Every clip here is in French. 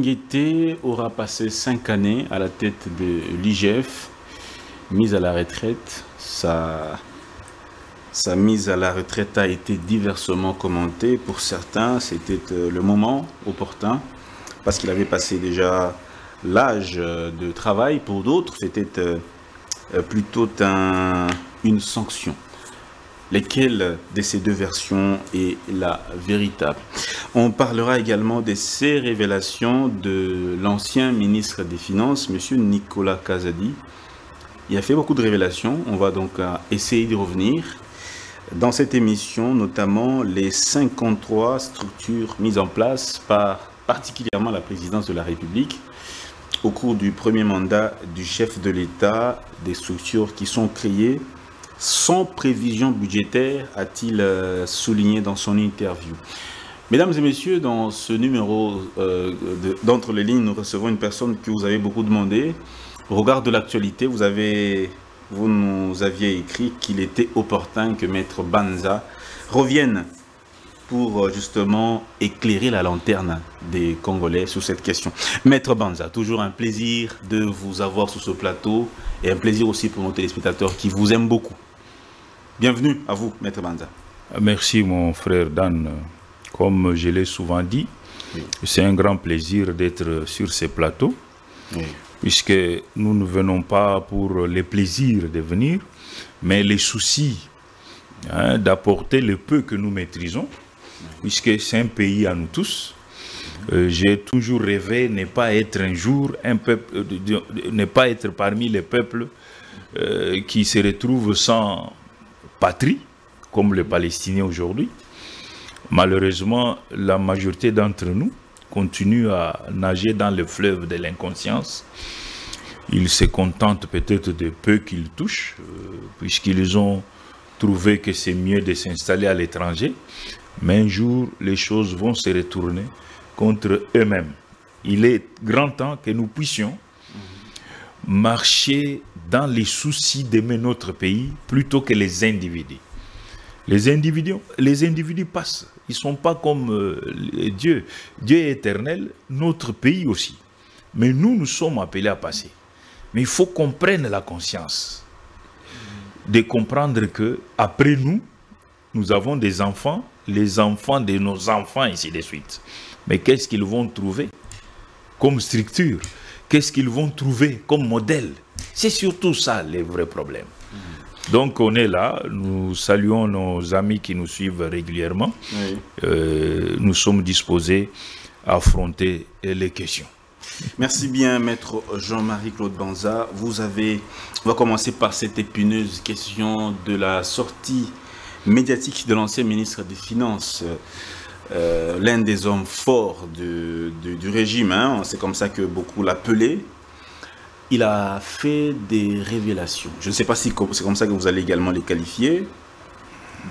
Nguété aura passé 5 années à la tête de l'IGF, mise à la retraite. Sa mise à la retraite a été diversement commentée. Pour certains, c'était le moment opportun, parce qu'il avait passé déjà l'âge de travail. Pour d'autres, c'était plutôt une sanction. Lesquelles de ces deux versions est la véritable? On parlera également de ces révélations de l'ancien ministre des Finances, M. Nicolas Kazadi. Il a fait beaucoup de révélations, on va donc essayer d'y revenir. Dans cette émission, notamment les 53 structures mises en place par particulièrement la présidence de la République au cours du premier mandat du chef de l'État, des structures qui sont créées sans prévision budgétaire, a-t-il souligné dans son interview. Mesdames et messieurs, dans ce numéro d'Entre les lignes, nous recevons une personne que vous avez beaucoup demandé. Au regard de l'actualité, vous nous aviez écrit qu'il était opportun que Maître Banza revienne pour justement éclairer la lanterne des Congolais sur cette question. Maître Banza, toujours un plaisir de vous avoir sur ce plateau et un plaisir aussi pour nos téléspectateurs qui vous aiment beaucoup. Bienvenue à vous, Maître Banza. Merci, mon frère Dan. Comme je l'ai souvent dit, oui, c'est un grand plaisir d'être sur ces plateaux, oui, puisque nous ne venons pas pour les plaisirs de venir, mais les soucis d'apporter le peu que nous maîtrisons, puisque c'est un pays à nous tous. J'ai toujours rêvé ne pas être un jour un peuple, ne pas être parmi les peuples qui se retrouvent sans patrie, comme les Palestiniens aujourd'hui. Malheureusement, la majorité d'entre nous continue à nager dans le fleuve de l'inconscience. Ils se contentent peut-être de peu qu'ils touchent, puisqu'ils ont trouvé que c'est mieux de s'installer à l'étranger. Mais un jour, les choses vont se retourner contre eux-mêmes. Il est grand temps que nous puissions marcher dans les soucis d'aimer notre pays plutôt que les individus. Les individus passent. Ils ne sont pas comme Dieu. Dieu est éternel, notre pays aussi. Mais nous sommes appelés à passer. Mais il faut qu'on prenne la conscience de comprendre que après nous, nous avons des enfants, les enfants de nos enfants, ainsi de suite. Mais qu'est-ce qu'ils vont trouver comme structure? Qu'est-ce qu'ils vont trouver comme modèle? C'est surtout ça les vrais problèmes. Donc on est là, nous saluons nos amis qui nous suivent régulièrement. Oui. Nous sommes disposés à affronter les questions. Merci bien, Maître Jean-Marie Claude Banza. On va commencer par cette épineuse question de la sortie médiatique de l'ancien ministre des Finances, l'un des hommes forts du régime, hein, c'est comme ça que beaucoup l'appelaient. Il a fait des révélations. Je ne sais pas si c'est comme ça que vous allez également les qualifier.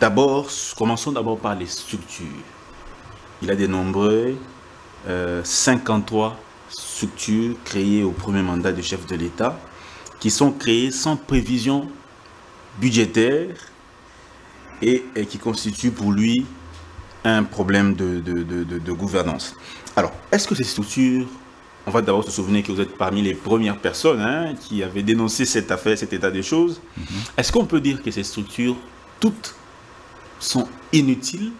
D'abord, commençons d'abord par les structures. Il a dénombré 53 structures créées au premier mandat du chef de l'État, qui sont créées sans prévision budgétaire et qui constituent pour lui un problème de gouvernance. Alors, est-ce que ces structures... On va d'abord se souvenir que vous êtes parmi les premières personnes qui avaient dénoncé cette affaire, cet état des choses. Est-ce qu'on peut dire que ces structures, toutes, sont inutiles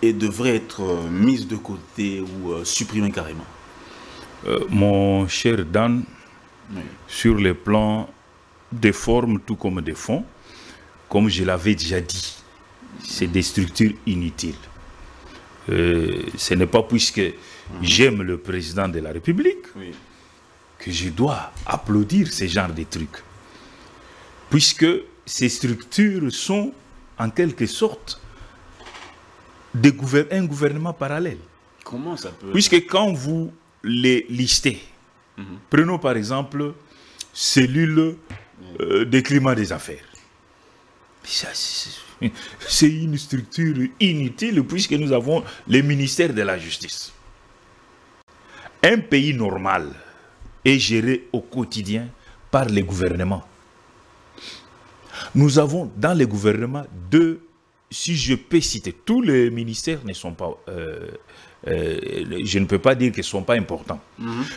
et devraient être mises de côté ou supprimées carrément? Mon cher Dan, oui, sur le plan des formes tout comme des fonds, comme je l'avais déjà dit, c'est des structures inutiles. Ce n'est pas puisque j'aime le président de la République, oui, que je dois applaudir ce genre de trucs. Puisque ces structures sont en quelque sorte un gouvernement parallèle. Comment ça peut... Puisque quand vous les listez, prenons par exemple cellule de climat des affaires. C'est une structure inutile puisque nous avons le ministère de la Justice. Un pays normal est géré au quotidien par les gouvernements. Nous avons dans les gouvernements si je peux citer, tous les ministères ne sont pas je ne peux pas dire qu'ils ne sont pas importants.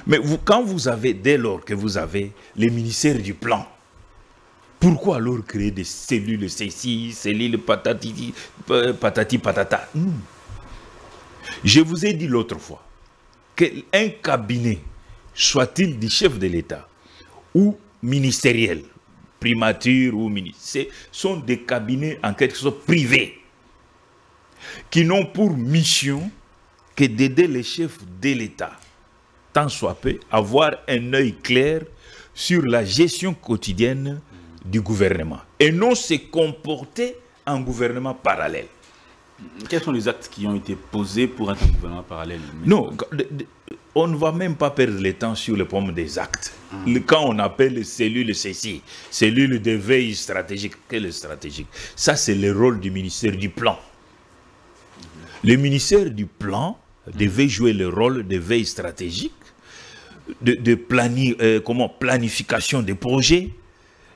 Mais quand vous avez, dès lors que vous avez les ministères du plan, pourquoi alors créer des cellules ceci, cellules patati, patati patata? Je vous ai dit l'autre fois qu'un cabinet, soit-il du chef de l'État ou ministériel, primature ou ministère, sont des cabinets en quelque sorte privés qui n'ont pour mission que d'aider les chefs de l'État, tant soit peu, avoir un œil clair sur la gestion quotidienne du gouvernement et non se comporter en gouvernement parallèle. Quels sont les actes qui ont été posés pour un gouvernement parallèle? Non, on ne va même pas perdre le temps sur le problème des actes. Quand on appelle les cellules ceci, cellules de veille stratégique, quelle est stratégique? Ça, c'est le rôle du ministère du plan. Le ministère du plan devait jouer le rôle de veille stratégique, de planification des projets,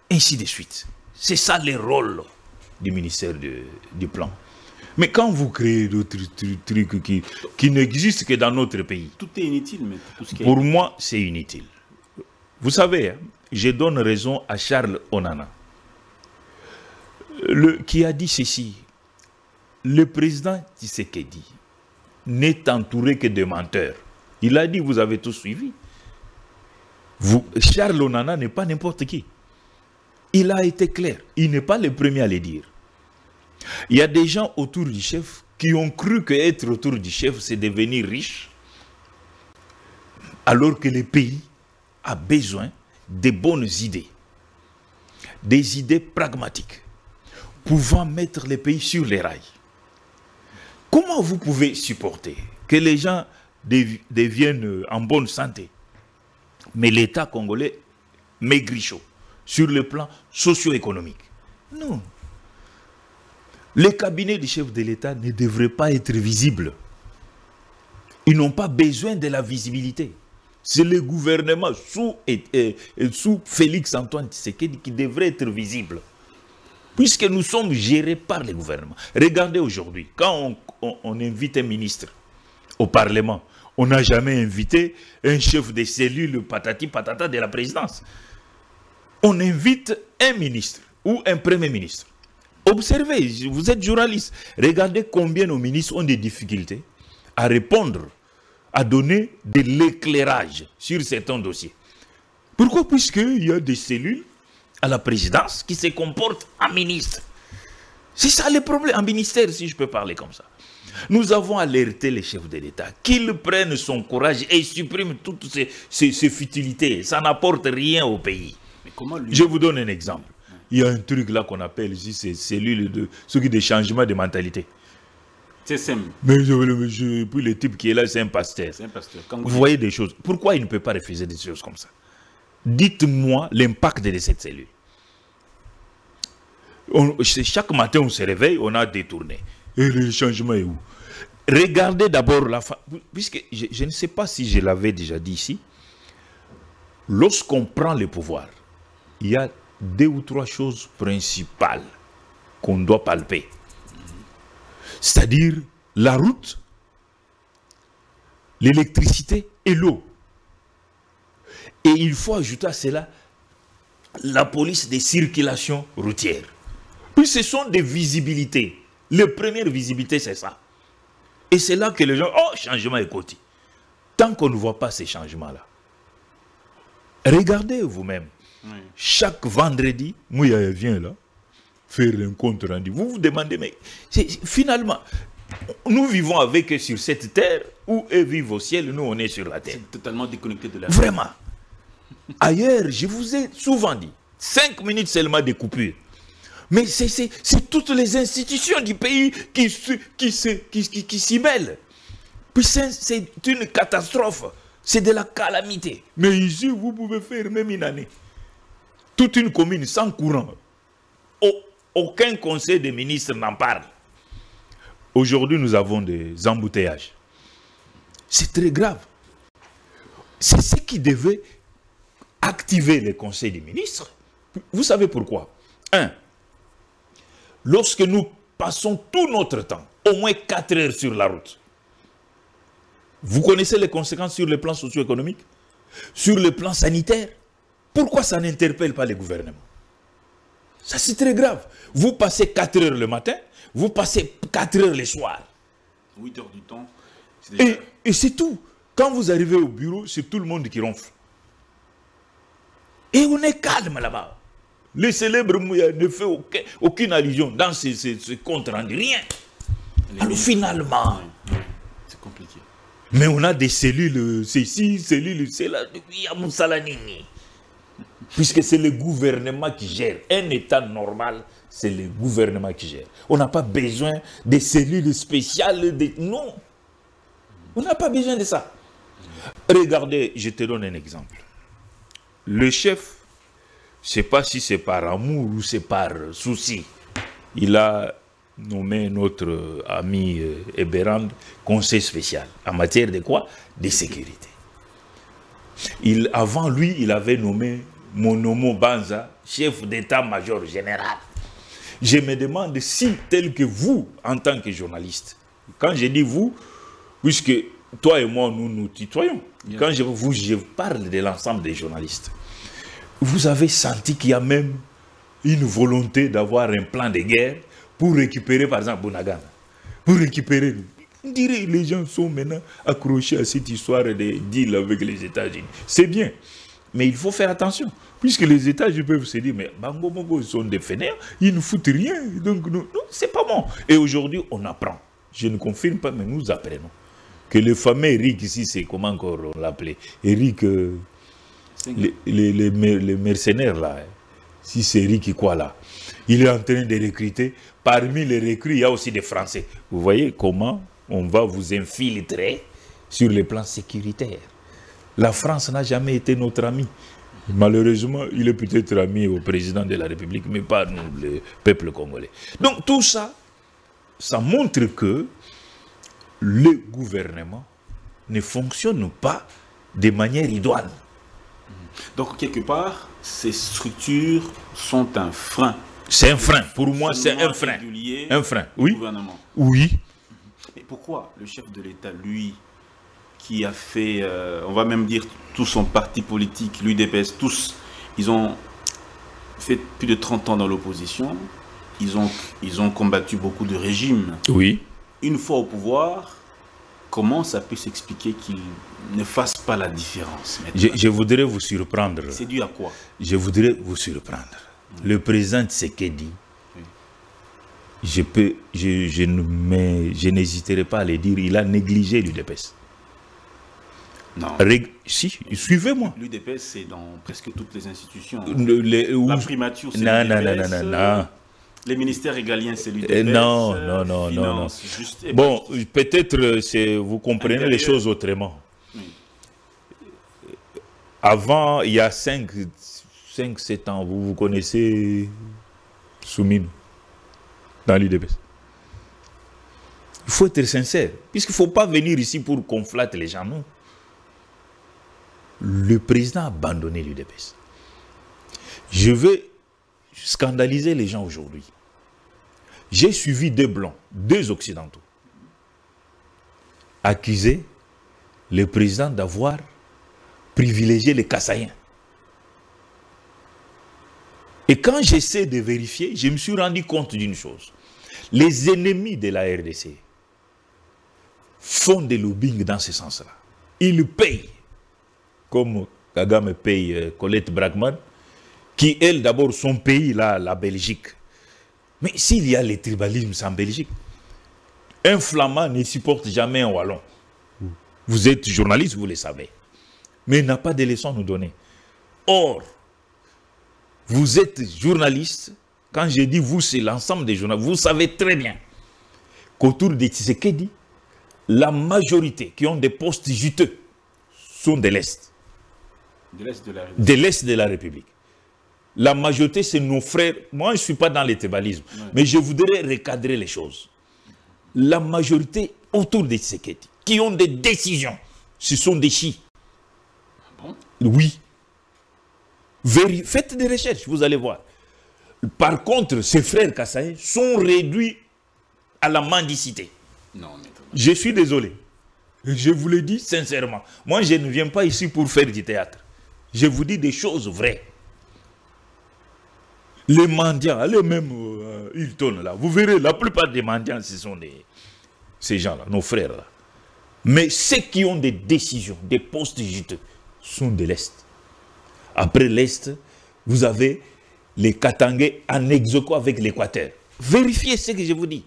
ainsi de suite. C'est ça le rôle du ministère du plan. Mais quand vous créez d'autres trucs qui n'existent que dans notre pays, tout est inutile. Mais tout ce qui pour moi, c'est inutile. Vous savez, hein, je donne raison à Charles Onana, qui a dit ceci. Le président Tshisekedi n'est entouré que de menteurs. Il a dit, vous avez tous suivi. Charles Onana n'est pas n'importe qui. Il a été clair. Il n'est pas le premier à le dire. Il y a des gens autour du chef qui ont cru qu'être autour du chef, c'est devenir riche, alors que le pays a besoin de bonnes idées, des idées pragmatiques, pouvant mettre le pays sur les rails. Comment vous pouvez supporter que les gens deviennent en bonne santé, mais l'État congolais maigrichot sur le plan socio-économique? Non. Les cabinets du chef de l'État ne devraient pas être visibles. Ils n'ont pas besoin de la visibilité. C'est le gouvernement sous Félix Antoine Tshisekedi qui devrait être visible. Puisque nous sommes gérés par le gouvernement. Regardez aujourd'hui, quand on invite un ministre au Parlement, on n'a jamais invité un chef de cellule patati patata de la présidence. On invite un ministre ou un premier ministre. Observez, vous êtes journaliste. Regardez combien nos ministres ont des difficultés à répondre, à donner de l'éclairage sur certains dossiers. Pourquoi? Puisqu'il y a des cellules à la présidence qui se comportent en ministre. C'est ça le problème, en ministère, si je peux parler comme ça. Nous avons alerté les chefs de l'État qu'ils prennent son courage et suppriment toutes ces futilités. Ça n'apporte rien au pays. Mais comment lui... Je vous donne un exemple. Il y a un truc là qu'on appelle ici, ces cellules de changement de mentalité. C'est simple. Mais puis le type qui est là, c'est un pasteur. C'est un pasteur. Vous voyez des choses. Pourquoi il ne peut pas refuser des choses comme ça? Dites-moi l'impact de cette cellule. Chaque matin, on se réveille, on a détourné. Et le changement est où? Regardez d'abord la fin. Puisque je ne sais pas si je l'avais déjà dit ici. Lorsqu'on prend le pouvoir, il y a 2 ou 3 choses principales qu'on doit palper. C'est-à-dire la route, l'électricité et l'eau. Et il faut ajouter à cela la police des circulations routières. Puis ce sont des visibilités. La première visibilité, c'est ça. Et c'est là que les gens, oh, changement est côté. Tant qu'on ne voit pas ces changements-là, regardez vous-même. Oui. Chaque vendredi, Mouya vient là, faire un compte rendu. Vous vous demandez, mais finalement, nous vivons avec eux sur cette terre, où eux vivent au ciel, nous on est sur la terre. C'est totalement déconnecté de la terre. Vraiment. Ailleurs, je vous ai souvent dit, 5 minutes seulement de coupure. Mais c'est toutes les institutions du pays qui s'y mêlent. Puis c'est une catastrophe. C'est de la calamité. Mais ici, vous pouvez faire même une année. Toute une commune sans courant. Aucun conseil des ministres n'en parle. Aujourd'hui, nous avons des embouteillages. C'est très grave. C'est ce qui devait activer le conseil des ministres. Vous savez pourquoi? 1. Lorsque nous passons tout notre temps, au moins 4 heures sur la route, Vous connaissez les conséquences sur le plan socio-économique, sur le plan sanitaire. Pourquoi ça n'interpelle pas les gouvernements? Ça, c'est très grave. Vous passez 4 heures le matin, vous passez 4 heures le soir. 8 heures du temps. Déjà... Et c'est tout. Quand vous arrivez au bureau, c'est tout le monde qui ronfle. Et on est calme là-bas. Le célèbre Mouya ne fait aucune allusion dans ce compte rendu, rien. Alors finalement, c'est compliqué. Mais on a des cellules, ceci, cellules, cela, puisque c'est le gouvernement qui gère. Un État normal, c'est le gouvernement qui gère. On n'a pas besoin des cellules spéciales, non. On n'a pas besoin de ça. Regardez, je te donne un exemple. Le chef, je ne sais pas si c'est par amour ou c'est par souci, il a nommé notre ami Eberand conseil spécial. En matière de quoi? De sécurité. Avant lui, il avait nommé Monomo Banza, chef d'état-major général. Je me demande si, tel que vous, en tant que journaliste, quand je dis vous, puisque toi et moi, nous nous tutoyons, quand je parle de l'ensemble des journalistes, vous avez senti qu'il y a même une volonté d'avoir un plan de guerre pour récupérer, par exemple, Bunagana. Pour récupérer. On dirait que les gens sont maintenant accrochés à cette histoire de deal avec les États-Unis. C'est bien. Mais il faut faire attention. Puisque les États-Unis peuvent se dire, mais Bango Bongo, ils sont des fainéants, ils ne foutent rien. Donc, non, c'est pas bon. Et aujourd'hui, on apprend. Je ne confirme pas, mais nous apprenons. Que le fameux Eric, ici, c'est comment encore on l'appelait? Eric, les mercenaires, là. Si c'est Eric, quoi, là? Il est en train de recruter. Parmi les recrues, il y a aussi des Français. Vous voyez comment on va vous infiltrer sur le plan sécuritaire. La France n'a jamais été notre ami. Malheureusement, il est peut-être ami au président de la République, mais pas nous, le peuple congolais. Donc tout ça, ça montre que le gouvernement ne fonctionne pas de manière idoine. Donc quelque part, ces structures sont un frein. C'est un frein. Pour moi, c'est un frein. Un frein, oui. Gouvernement. Oui. Mais pourquoi le chef de l'État, lui, qui a fait, on va même dire, tout son parti politique, l'UDPS, tous, ils ont fait plus de 30 ans dans l'opposition, ils ont combattu beaucoup de régimes. Oui. Une fois au pouvoir, comment ça peut s'expliquer qu'ils ne fassent pas la différence? Je voudrais vous surprendre. C'est dû à quoi? Je voudrais vous surprendre. Le président Tshisekedi, je n'hésiterai pas à le dire, il a négligé l'UDPS. Non. Si, suivez-moi. L'UDPS, c'est dans presque toutes les institutions. La primature, c'est l'UDPS. Non. Les ministères régaliens, c'est l'UDPS. Non. Bon, peut-être vous comprenez les choses autrement. Oui. Avant, il y a 5-7 ans, vous connaissez Soumine dans l'UDPS. Il faut être sincère, puisqu'il ne faut pas venir ici pour conflater les gens, non. Le président a abandonné l'UDPS. Je vais scandaliser les gens aujourd'hui. J'ai suivi 2 blancs, 2 occidentaux, accuser le président d'avoir privilégié les Kassaïens. Et quand j'essaie de vérifier, je me suis rendu compte d'une chose. Les ennemis de la RDC font des lobbying dans ce sens-là. Ils payent, comme Kagame paye Colette Bragman, qui, elle, d'abord, son pays, là, la Belgique. Mais s'il y a le tribalisme en Belgique, un Flamand ne supporte jamais un Wallon. Vous êtes journaliste, vous le savez. Mais il n'a pas de leçons à nous donner. Or, vous êtes journaliste, quand je dis vous, c'est l'ensemble des journalistes, vous savez très bien qu'autour de Tshisekedi, la majorité qui ont des postes juteux sont de l'Est. De l'Est de la République. La majorité, c'est nos frères. Moi, je ne suis pas dans le tribalisme, mais je voudrais recadrer les choses. La majorité autour de Tshisekedi, qui ont des décisions, ce sont des Chis. Ah bon? Oui. Faites des recherches, vous allez voir. Par contre, ces frères Kassaïens sont réduits à la mendicité. Non, mais... Je suis désolé. Je vous le dis sincèrement. Moi, je ne viens pas ici pour faire du théâtre. Je vous dis des choses vraies. Les mendiants, allez même Hilton là, vous verrez, la plupart des mendiants, ce sont ces gens-là, nos frères là. Mais ceux qui ont des décisions, des postes juteux, sont de l'Est. Après l'Est, vous avez les Katangais en execo avec l'Équateur. Vérifiez ce que je vous dis.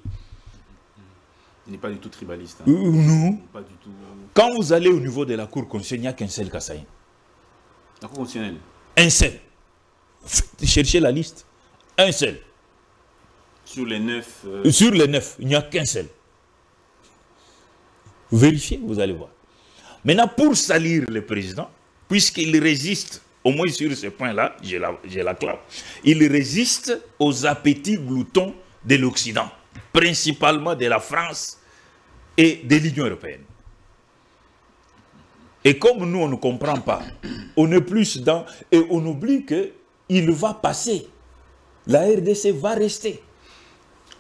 Il n'est pas du tout tribaliste. Hein. Non. Pas du tout. Quand vous allez au niveau de la Cour constitutionnelle, il n'y a qu'un seul Kassaïen. La Cour constitutionnelle? Un seul. Cherchez la liste. Un seul. Sur les 9 Sur les 9, il n'y a qu'un seul. Vérifiez, vous allez voir. Maintenant, pour salir le président, puisqu'il résiste, au moins sur ce point-là, j'ai la clave, il résiste aux appétits gloutons de l'Occident, principalement de la France et de l'Union européenne. Et comme nous, on ne comprend pas, on est plus dans... Et on oublie qu'il va passer. La RDC va rester.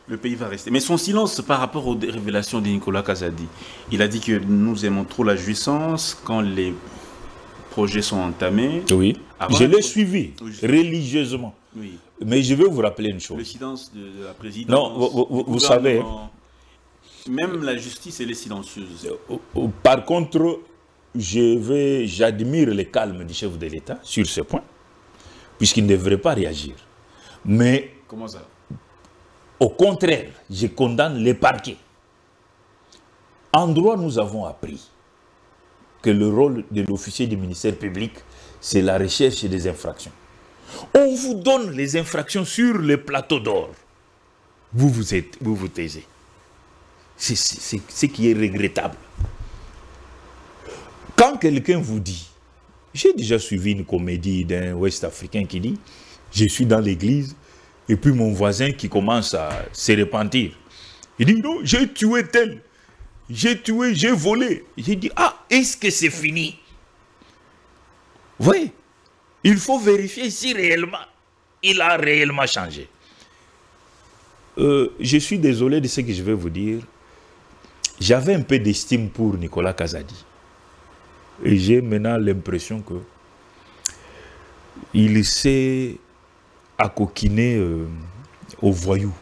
Le pays va rester. Mais son silence par rapport aux révélations de Nicolas Kazadi, il a dit que nous aimons trop la jouissance quand les projets sont entamés. Oui, je l'ai suivi religieusement. Oui. Mais je vais vous rappeler une chose. Le silence de la présidence. Non, vous savez... Même la justice, elle est silencieuse. Par contre, j'admire le calme du chef de l'État sur ce point, puisqu'il ne devrait pas réagir. Mais... Comment ça? Au contraire, je condamne les parquets. En droit, nous avons appris que le rôle de l'officier du ministère public, c'est la recherche des infractions. On vous donne les infractions sur le plateau d'or. Vous vous taisez. C'est ce qui est regrettable. Quand quelqu'un vous dit, j'ai déjà suivi une comédie d'un Ouest-Africain qui dit, je suis dans l'église, et puis mon voisin qui commence à se repentir. Il dit, non, j'ai tué tel. J'ai tué, j'ai volé. J'ai dit, ah, est-ce que c'est fini? Oui. Il faut vérifier si réellement, il a réellement changé. Je suis désolé de ce que je vais vous dire. J'avais un peu d'estime pour Nicolas Kazadi. Et j'ai maintenant l'impression que il s'est à coquiner aux voyous.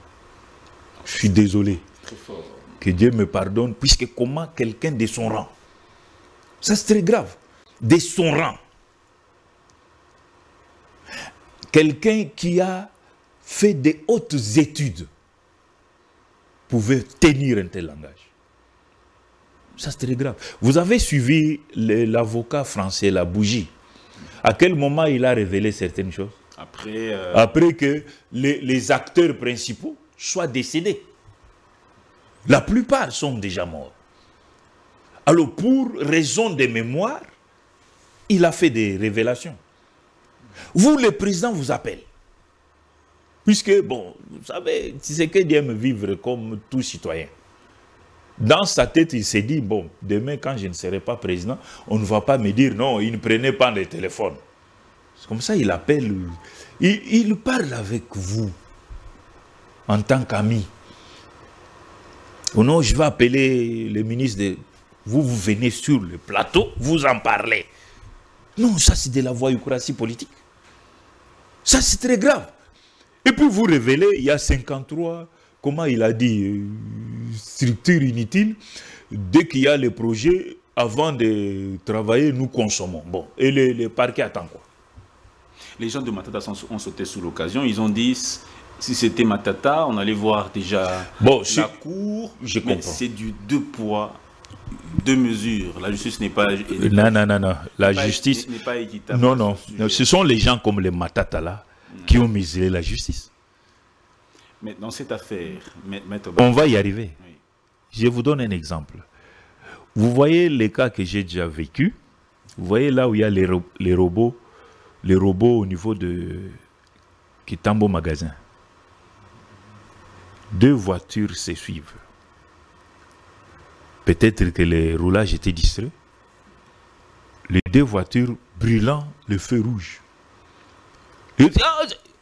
Je suis désolé. Très fort. Que Dieu me pardonne, puisque comment quelqu'un de son rang, ça c'est très grave, de son rang, quelqu'un qui a fait de hautes études pouvait tenir un tel langage. Ça c'est très grave. Vous avez suivi l'avocat français, la bougie. À quel moment il a révélé certaines choses? Après que les acteurs principaux soient décédés. La plupart sont déjà morts. Alors, pour raison de mémoire, il a fait des révélations. Vous, le président vous appelle. Puisque, bon, vous savez, Tshisekedi aime vivre comme tout citoyen. Dans sa tête, il s'est dit, bon, demain, quand je ne serai pas président, on ne va pas me dire, non, il ne prenait pas le téléphone. C'est comme ça, il appelle, il parle avec vous, en tant qu'ami. Ou non, je vais appeler le ministre de... Vous venez sur le plateau, vous en parlez. Non, ça c'est de la voyoucratie politique. Ça c'est très grave. Et puis vous révélez, il y a 53, comment il a dit, structures inutiles. Dès qu'il y a les projets, avant de travailler, nous consommons. Bon, et les parquets attendent quoi? Les gens de Matata ont sauté sous l'occasion. Ils ont dit, si c'était Matata, on allait voir déjà la cour. Je comprends. C'est du 2 poids, 2 mesures. La justice n'est pas... Non. La justice n'est pas équitable. Non. Ce sont les gens comme les Matata là qui ont muselé la justice. Mais dans cette affaire, on va y arriver. Oui. Je vous donne un exemple. Vous voyez les cas que j'ai déjà vécu. Vous voyez là où il y a les robots au niveau de Kitambo Magasin. 2 voitures se suivent. Peut-être que les roulages étaient distraits. Les 2 voitures brûlant le feu rouge.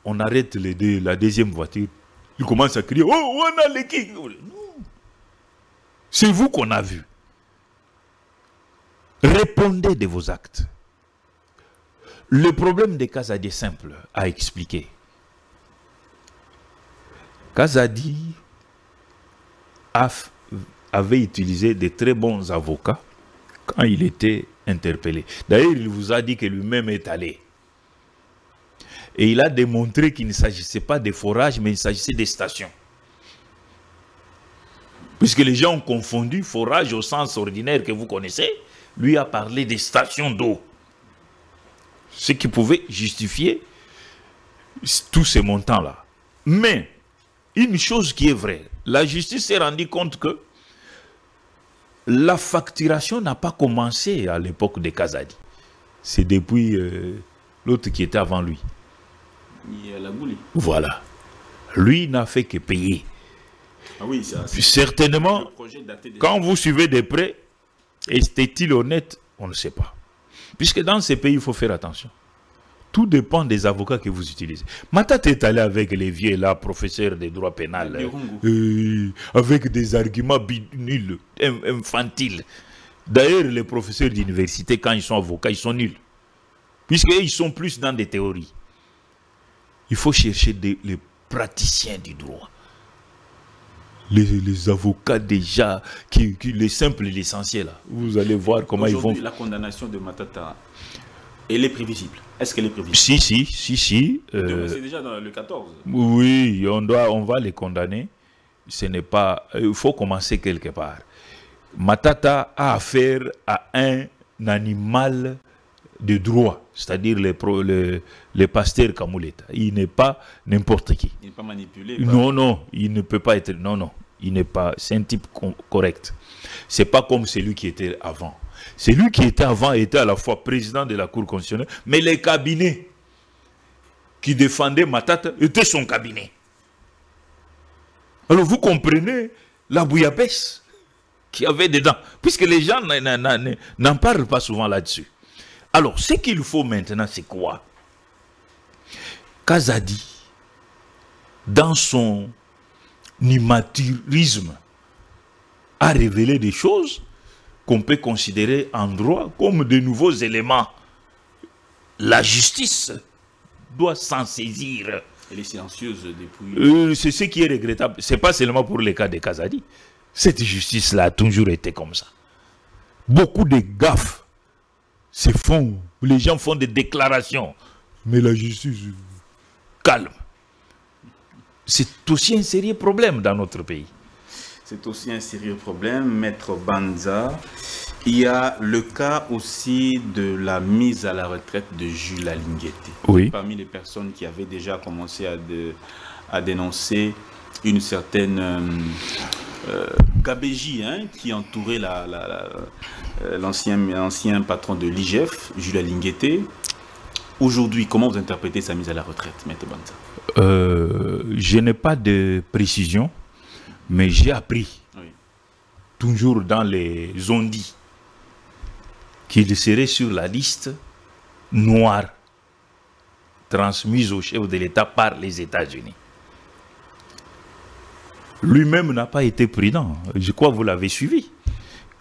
On arrête la deuxième voiture. Il commence à crier, oh, on a l'équipe. Non. C'est vous qu'on a vu. Répondez de vos actes. Le problème de Kazadi est simple à expliquer. Kazadi avait utilisé de très bons avocats quand il était interpellé. D'ailleurs, il vous a dit que lui-même est allé. Et il a démontré qu'il ne s'agissait pas de forages, mais il s'agissait des stations. Puisque les gens ont confondu forage au sens ordinaire que vous connaissez, lui a parlé des stations d'eau. Ce qui pouvait justifier tous ces montants-là. Mais, une chose qui est vraie, la justice s'est rendue compte que la facturation n'a pas commencé à l'époque de Kazadi. C'est depuis l'autre qui était avant lui. Voilà. Lui n'a fait que payer. Ah oui, certainement, quand vous suivez de près, était-il honnête? On ne sait pas. Puisque dans ces pays, il faut faire attention. Tout dépend des avocats que vous utilisez. Matata est allé avec les vieux là, professeurs de droit pénal, avec des arguments nuls, infantiles. D'ailleurs, les professeurs d'université, quand ils sont avocats, ils sont nuls. Puisqu'ils sont plus dans des théories. Il faut chercher les praticiens du droit. Les avocats déjà, les simples et l'essentiel. Vous allez voir comment ils vont... La condamnation de Matata, elle est prévisible. Est-ce qu'elle est prévisible? Si. C'est déjà dans le 14. Oui, on va les condamner. Ce n'est pas... Il faut commencer quelque part. Matata a affaire à un animal de droit, c'est-à-dire les pasteurs Kamouleta. Il n'est pas n'importe qui. Il n'est pas manipulé. Non, il ne peut pas être... Non, il n'est pas... C'est un type correct. C'est pas comme celui qui était avant. Celui qui était avant était à la fois président de la Cour constitutionnelle, mais les cabinets qui défendaient Matata étaient son cabinet. Alors vous comprenez la bouillabaisse qu'il y avait dedans, puisque les gens n'en parlent pas souvent là-dessus. Alors, ce qu'il faut maintenant, c'est quoi? Kazadi, dans son immateurisme, a révélé des choses qu'on peut considérer en droit comme de nouveaux éléments. La justice doit s'en saisir. Elle est silencieuse depuis... c'est ce qui est regrettable. Ce n'est pas seulement pour le cas de Kazadi. Cette justice-là a toujours été comme ça. Beaucoup de gaffes se font, les gens font des déclarations, mais la justice calme. C'est aussi un sérieux problème dans notre pays. C'est aussi un sérieux problème, Maître Banza. Il y a le cas aussi de la mise à la retraite de Jules Alinguete. Oui. Parmi les personnes qui avaient déjà commencé à dénoncer une certaine gabégie qui entourait l'ancien patron de l'IGF, Jules Alinguete. Aujourd'hui, comment vous interprétez sa mise à la retraite, Maître Banza? Je n'ai pas de précision, mais j'ai appris, toujours dans les ondits, qu'il serait sur la liste noire transmise au chef de l'État par les États-Unis. Lui-même n'a pas été prudent. Je crois que vous l'avez suivi.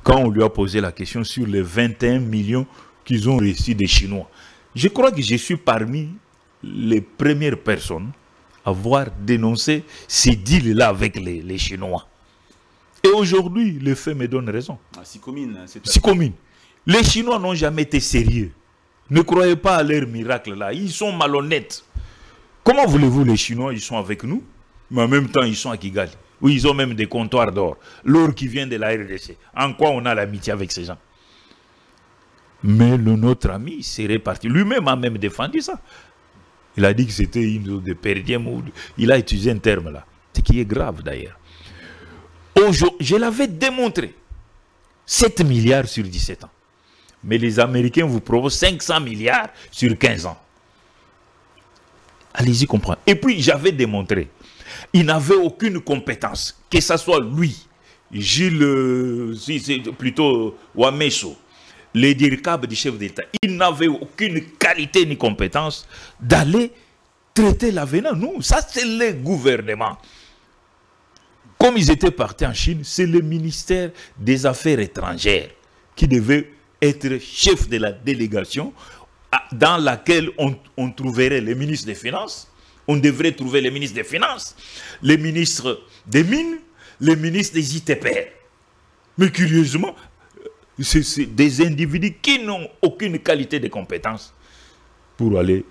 Quand on lui a posé la question sur les 21 millions qu'ils ont reçus des Chinois. Je crois que je suis parmi les premières personnes à avoir dénoncé ces deals-là avec les Chinois. Et aujourd'hui, les faits me donnent raison. Sikomine. Les Chinois n'ont jamais été sérieux. Ne croyez pas à leur miracle là. Ils sont malhonnêtes. Comment voulez-vous les Chinois, ils sont avec nous, mais en même temps, ils sont à Kigali. Oui, ils ont même des comptoirs d'or. L'or qui vient de la RDC. En quoi on a l'amitié avec ces gens? Mais notre ami serait parti. Lui-même a même défendu ça. Il a dit que c'était une de perdième. Il a utilisé un terme là. Ce qui est grave d'ailleurs. Je l'avais démontré. 7 milliards sur 17 ans. Mais les Américains vous proposent 500 milliards sur 15 ans. Allez-y comprendre. Et puis j'avais démontré. Il n'avait aucune compétence. Que ce soit lui, Gilles, plutôt Wameso, les dirigeables du chef d'État. Il n'avait aucune qualité ni compétence d'aller traiter l'avenir. Non, ça c'est le gouvernement. Comme ils étaient partis en Chine, c'est le ministère des Affaires étrangères qui devait être chef de la délégation dans laquelle on trouverait les ministres des Finances. On devrait trouver les ministres des Finances, les ministres des Mines, les ministres des ITPR. Mais curieusement, c'est des individus qui n'ont aucune qualité de compétence pour aller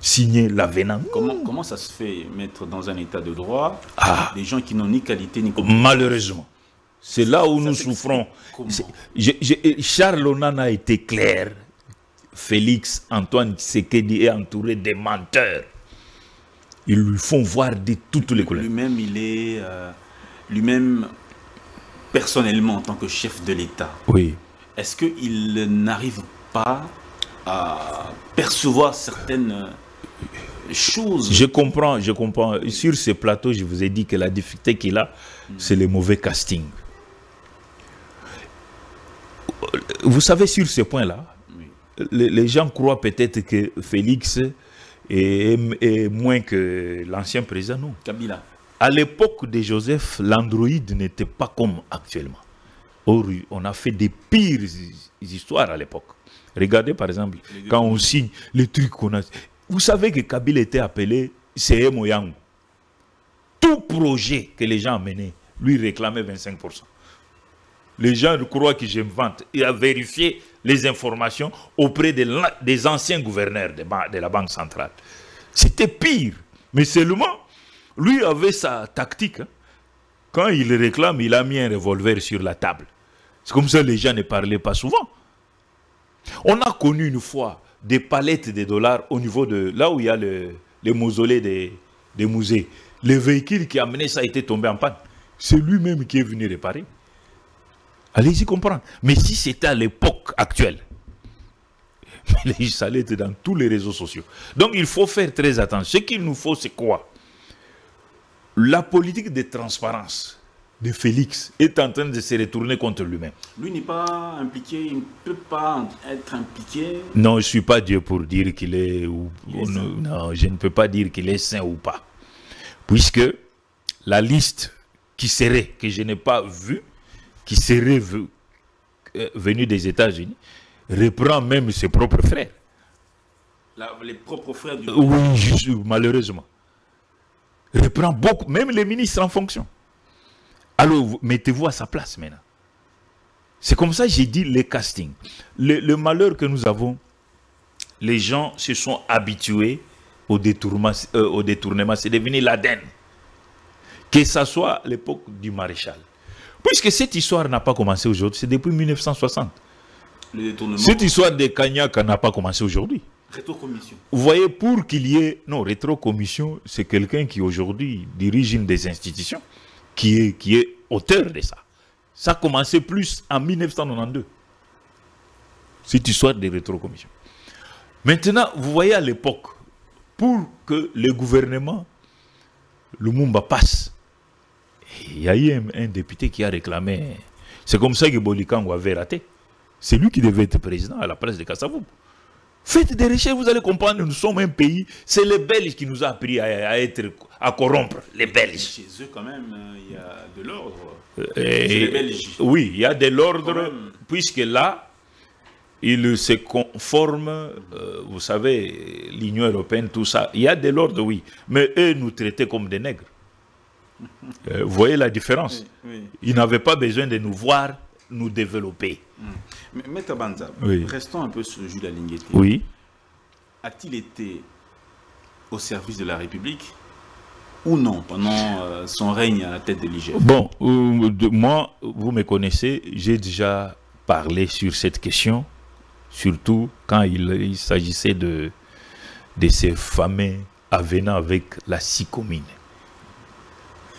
signer l'avenant. Comment ça se fait mettre dans un état de droit des gens qui n'ont ni qualité ni compétence? Malheureusement. C'est là où nous souffrons. Charles Onana a été clair. Félix Antoine Tshisekedi est entouré de menteurs. Ils lui font voir de toutes les couleurs. Lui-même, il est... lui-même, personnellement, en tant que chef de l'État, oui. Est-ce qu'il n'arrive pas à percevoir certaines choses? Je comprends. Sur ce plateau, je vous ai dit que la difficulté qu'il a, c'est le mauvais casting. Vous savez, sur ce point-là, oui, les gens croient peut-être que Félix est moins que l'ancien président. Non. Kabila. À l'époque de Joseph, l'androïde n'était pas comme actuellement. Or, on a fait des pires histoires à l'époque. Regardez par exemple, quand on signe les trucs qu'on a... Vous savez que Kabila était appelé C.M. Moyang. Tout projet que les gens menaient, lui réclamait 25%. Les gens croient que j'invente. Il a vérifié les informations auprès des anciens gouverneurs de la Banque centrale. C'était pire. Mais seulement, lui avait sa tactique. Hein. Quand il réclame, il a mis un revolver sur la table. C'est comme ça que les gens ne parlaient pas souvent. On a connu une fois des palettes de dollars au niveau de là où il y a les mausolées des musées. Le véhicule qui a amené ça a été tombé en panne. C'est lui-même qui est venu réparer. Allez-y comprendre. Mais si c'était à l'époque actuelle, ça allait être dans tous les réseaux sociaux. Donc il faut faire très attention. Ce qu'il nous faut, c'est quoi? La politique de transparence de Félix est en train de se retourner contre lui-même. Lui n'est pas impliqué, il ne peut pas être impliqué. Non, je ne suis pas Dieu pour dire qu'il est... non, je ne peux pas dire qu'il est saint ou pas. Puisque la liste qui serait, que je n'ai pas vue, qui serait venue des États-Unis, reprend même ses propres frères. Les propres frères du... Oui, malheureusement. Reprend beaucoup, même les ministres en fonction. Alors, mettez-vous à sa place maintenant. C'est comme ça que j'ai dit les castings. Le malheur que nous avons, les gens se sont habitués au détournement, c'est devenu l'Aden. Que ce soit à l'époque du maréchal. Puisque cette histoire n'a pas commencé aujourd'hui, c'est depuis 1960. Le détournement. Cette histoire de Cagnac n'a pas commencé aujourd'hui. Rétrocommission. Vous voyez, pour qu'il y ait... Non, rétrocommission, c'est quelqu'un qui aujourd'hui dirige une des institutions, qui est auteur de ça. Ça a commencé plus en 1992. Cette histoire de rétrocommission. Maintenant, vous voyez à l'époque, pour que le gouvernement, Lumumba passe, il y a eu un député qui a réclamé... C'est comme ça que Bolikango avait raté. C'est lui qui devait être président à la place de Kassavou. Faites des recherches, vous allez comprendre, nous sommes un pays, c'est les Belges qui nous ont appris à corrompre, les Belges. Chez eux, quand même, il y a de l'ordre. Les Belges. Oui, il y a de l'ordre, puisque là, ils se conforment, vous savez, l'Union européenne, tout ça. Il y a de l'ordre, oui, mais eux nous traitaient comme des nègres. Vous voyez la différence? Oui, oui. Ils n'avaient pas besoin de nous voir nous développer. Maître Banza, oui, restons un peu sur Jules Lingueté. Oui. A-t-il été au service de la République ou non pendant son règne à la tête de l'IGF? Bon, moi, vous me connaissez, j'ai déjà parlé sur cette question, surtout quand il s'agissait de ces fameux avenants avec la Sicomine.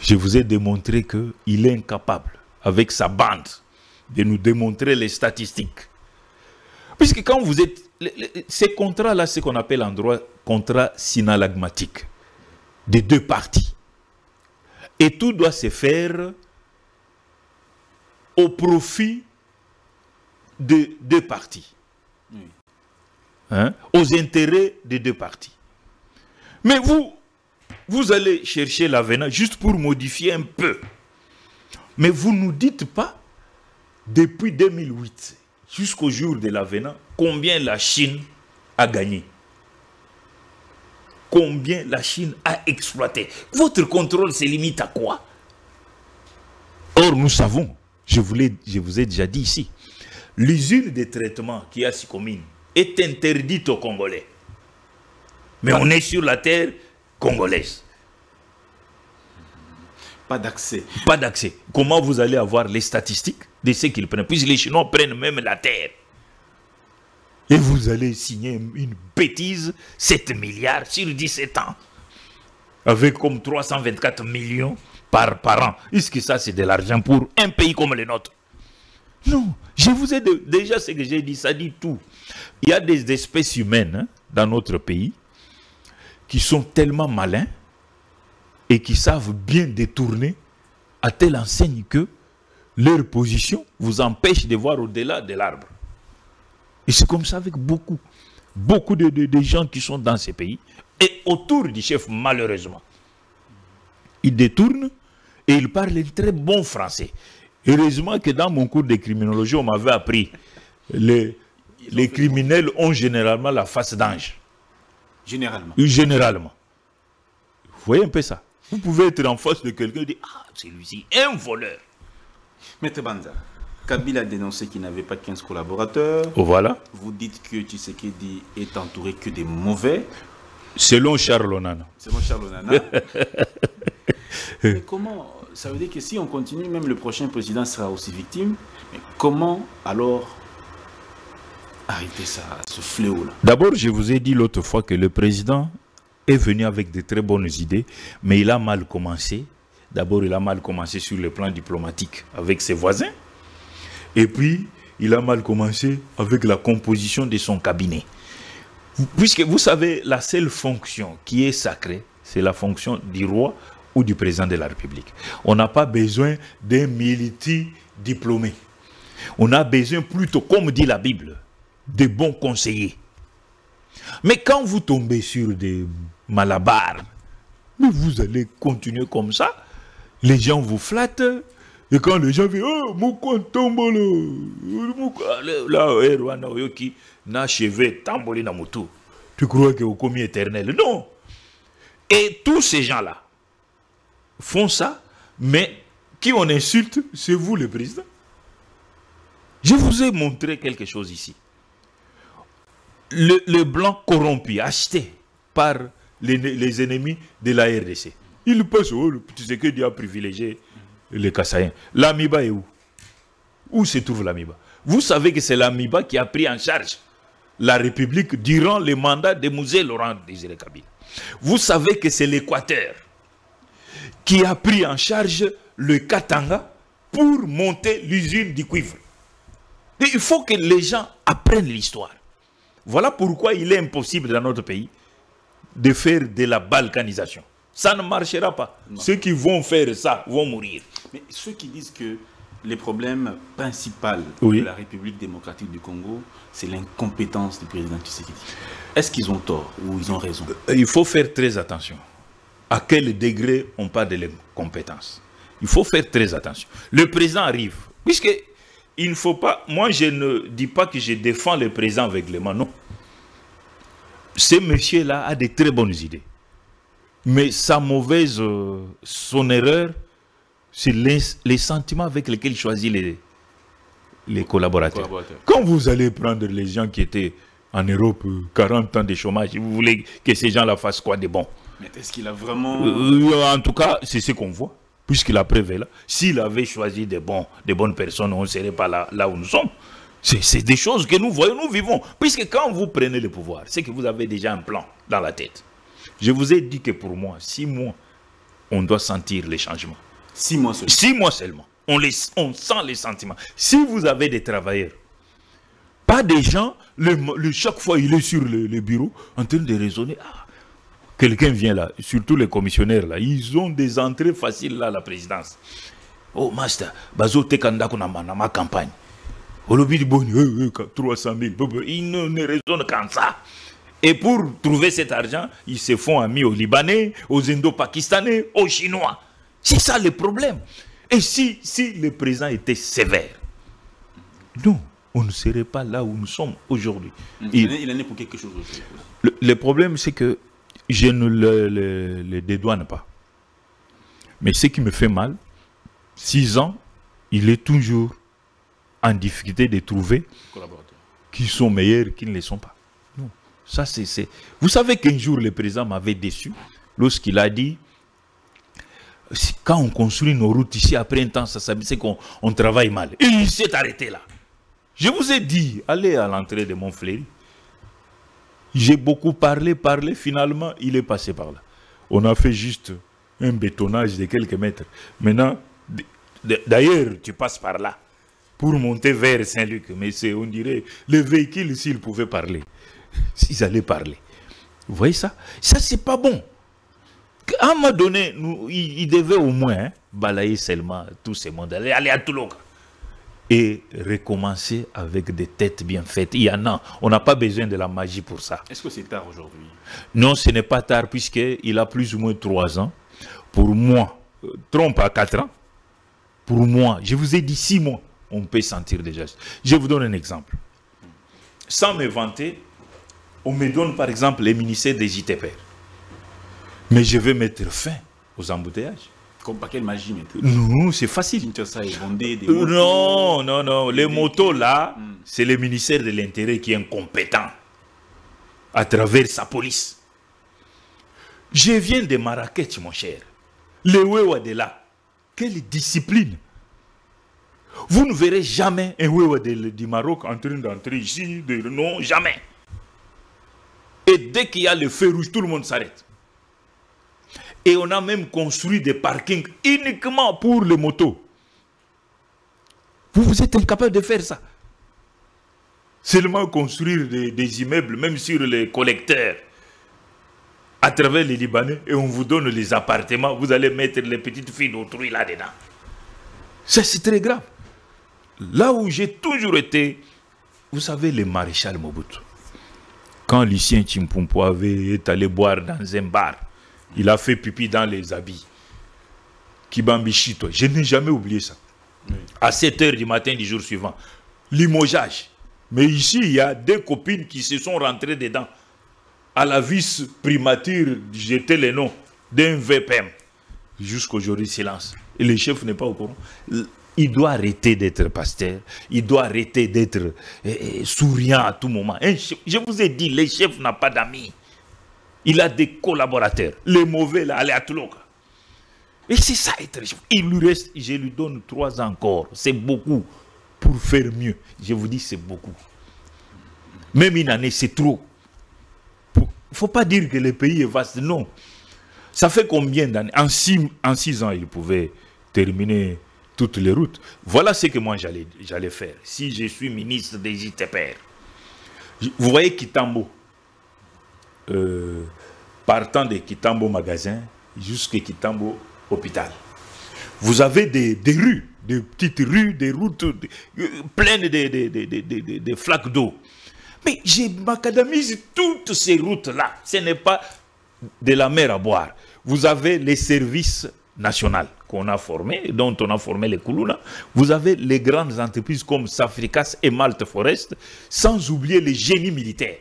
Je vous ai démontré qu'il est incapable, avec sa bande, de nous démontrer les statistiques. Puisque quand vous êtes... Ces contrats-là, c'est ce qu'on appelle en droit contrat synalagmatique des deux parties. Et tout doit se faire au profit de deux parties. Oui. Hein? Aux intérêts des deux parties. Mais vous allez chercher l'avenant juste pour modifier un peu. Mais vous ne nous dites pas, depuis 2008, jusqu'au jour de l'avenant, combien la Chine a gagné. Combien la Chine a exploité. Votre contrôle se limite à quoi? Or, nous savons, je vous ai déjà dit ici, l'usine de traitement qui est à Sikomine est interdite aux Congolais. Mais on est sur la terre congolaise. Pas d'accès. Pas d'accès. Comment vous allez avoir les statistiques de ce qu'ils prennent? Puisque les Chinois prennent même la terre. Et vous allez signer une bêtise, 7 milliards sur 17 ans. Avec comme 324 millions par an. Est-ce que ça c'est de l'argent pour un pays comme le nôtre? Non. Je vous ai déjà ce que j'ai dit, ça dit tout. Il y a des espèces humaines dans notre pays qui sont tellement malins et qui savent bien détourner à telle enseigne que leur position vous empêche de voir au-delà de l'arbre. Et c'est comme ça avec beaucoup de gens qui sont dans ces pays. Et autour du chef, malheureusement, ils détournent et ils parlent un très bon français. Heureusement que dans mon cours de criminologie, on m'avait appris les criminels ont généralement la face d'ange. Généralement. Généralement. Vous voyez un peu ça? Vous pouvez être en face de quelqu'un et dire, ah, c'est lui-ci, un voleur. Maître Banza, Kabila a dénoncé qu'il n'avait pas 15 collaborateurs. Oh, voilà. Vous dites que Tshisekedi est entouré que des mauvais. Selon Charles Onana. Selon Charles Onana. Mais comment? Ça veut dire que si on continue, même le prochain président sera aussi victime. Mais comment alors arrêter ça, ce fléau-là? D'abord, je vous ai dit l'autre fois que le président est venu avec de très bonnes idées, mais il a mal commencé. D'abord, il a mal commencé sur le plan diplomatique avec ses voisins. Et puis, il a mal commencé avec la composition de son cabinet. Puisque vous savez, la seule fonction qui est sacrée, c'est la fonction du roi ou du président de la République. On n'a pas besoin d'un multi-diplômé. On a besoin plutôt, comme dit la Bible, de bons conseillers. Mais quand vous tombez sur des malabars, mais vous allez continuer comme ça, les gens vous flattent, et quand les gens disent, oh, mon compte tombe là, n'a chevé tambolé na moto. Tu crois que au commis éternel? Non. Et tous ces gens-là font ça, mais qui on insulte, c'est vous le président. Je vous ai montré quelque chose ici. Le blanc corrompu, acheté par les ennemis de la RDC. Il passe, oh, tu sais que Dieu a privilégié les Kassaïens. L'Amiba est où? Où se trouve l'Amiba? Vous savez que c'est l'Amiba qui a pris en charge la République durant le mandat de Mouzé Laurent Désiré Kabila. Vous savez que c'est l'Équateur qui a pris en charge le Katanga pour monter l'usine du cuivre. Et il faut que les gens apprennent l'histoire. Voilà pourquoi il est impossible dans notre pays de faire de la balkanisation. Ça ne marchera pas. Non. Ceux qui vont faire ça vont mourir. Mais ceux qui disent que les problèmes principaux de la République démocratique du Congo, c'est l'incompétence du président Tshisekedi. Est-ce qu'ils ont tort ou ils ont raison? Il faut faire très attention. À quel degré on parle de l'incompétence? Il faut faire très attention. Le président arrive. Puisque il ne faut pas... Moi, je ne dis pas que je défends le président aveuglément. Non. Ce monsieur-là a de très bonnes idées. Mais sa mauvaise... son erreur, c'est les sentiments avec lesquels il choisit les collaborateurs. Quand vous allez prendre les gens qui étaient en Europe, 40 ans de chômage, vous voulez que ces gens-là fassent quoi de bon? Mais est-ce qu'il a vraiment... en tout cas, c'est ce qu'on voit. Puisque la preuve est là. S'il avait choisi de bonnes personnes, on ne serait pas là où nous sommes. C'est des choses que nous voyons, nous vivons. Puisque quand vous prenez le pouvoir, c'est que vous avez déjà un plan dans la tête. Je vous ai dit que pour moi, 6 mois, on doit sentir les changements. 6 mois seulement. 6 mois seulement. On sent les sentiments. Si vous avez des travailleurs, pas des gens, chaque fois il est sur le bureau en train de raisonner. Ah, quelqu'un vient là, surtout les commissionnaires là, ils ont des entrées faciles là à la présidence. Oh master, bazo te kanda kuna ma campagne. Au lobby du bon, 300 000. Ils ne raisonnent qu'en ça. Et pour trouver cet argent, ils se font amis aux Libanais, aux Indo-Pakistanais, aux Chinois. C'est ça le problème. Et si le président était sévère, non, on ne serait pas là où nous sommes aujourd'hui. Il en est pour quelque chose aussi. Le problème, c'est que je ne le dédouane pas. Mais ce qui me fait mal, 6 ans, il est toujours en difficulté de trouver qui sont meilleurs, qui ne le sont pas. Non. Ça, c'est... Vous savez qu'un jour, le président m'avait déçu lorsqu'il a dit, quand on construit nos routes ici, après un temps, c'est qu'on travaille mal. Et il s'est arrêté là. Je vous ai dit, allez à l'entrée de Montfléry. J'ai beaucoup parlé, finalement, il est passé par là. On a fait juste un bétonnage de quelques mètres. Maintenant, d'ailleurs, tu passes par là pour monter vers Saint-Luc. Mais on dirait, les véhicules, s'ils pouvaient parler, s'ils allaient parler. Vous voyez ça? Ça, c'est pas bon. À un moment donné, il devait au moins balayer seulement tous ces mondes, aller à Toulouse et recommencer avec des têtes bien faites. Il y en a, on n'a pas besoin de la magie pour ça. Est-ce que c'est tard aujourd'hui? Non, ce n'est pas tard puisqu'il a plus ou moins 3 ans. Pour moi, trompe à 4 ans. Pour moi, je vous ai dit 6 mois, on peut sentir déjà. Je vous donne un exemple. Sans me vanter, on me donne par exemple les ministères des JTPR. Mais je vais mettre fin aux embouteillages. Comme par quelle magie maintenant? Non, c'est facile. Non, non, non. Les motos là, c'est le ministère de l'Intérieur qui est incompétent à travers sa police. Je viens de Marrakech, mon cher. Le Wewa de là. Quelle discipline! Vous ne verrez jamais un Wewa du Maroc en train d'entrer ici. Non, jamais. Et dès qu'il y a le feu rouge, tout le monde s'arrête. Et on a même construit des parkings uniquement pour les motos. Vous êtes incapable de faire ça. Seulement construire des immeubles, même sur les collecteurs, à travers les Libanais, et on vous donne les appartements, vous allez mettre les petites filles d'autrui là-dedans. Ça, c'est très grave. Là où j'ai toujours été, vous savez, le maréchal Mobutu, quand Lucien Chimpumpo est allé boire dans un bar, il a fait pipi dans les habits. Kibambi Chito. Je n'ai jamais oublié ça. Oui. À 7 h du matin du jour suivant. Limogeage. Mais ici, il y a 2 copines qui se sont rentrées dedans. À la vice-primature, j'étais le nom d'un VPM. Jusqu'aujourd'hui, silence. Et le chef n'est pas au courant. Il doit arrêter d'être pasteur. Il doit arrêter d'être souriant à tout moment. Je vous ai dit, le chef n'a pas d'amis. Il a des collaborateurs. Les mauvais, là, allez à Toulouse. Et c'est ça, être chef. Il lui reste, je lui donne 3 ans encore. C'est beaucoup pour faire mieux. Je vous dis, c'est beaucoup. Même une année, c'est trop. Il ne faut pas dire que le pays est vaste. Non. Ça fait combien d'années? En 6 ans, il pouvait terminer toutes les routes. Voilà ce que moi, j'allais faire. Si je suis ministre des JTPR. Vous voyez Kitambo. Partant de Kitambo magasin jusqu'à Kitambo hôpital. Vous avez des rues, des petites rues, des routes pleines de flaques d'eau. Mais j'ai macadamise toutes ces routes-là. Ce n'est pas de la mer à boire. Vous avez les services nationaux qu'on a formés, dont on a formé les Koulouna. Vous avez les grandes entreprises comme Safricas et Malte Forest, sans oublier les génies militaires.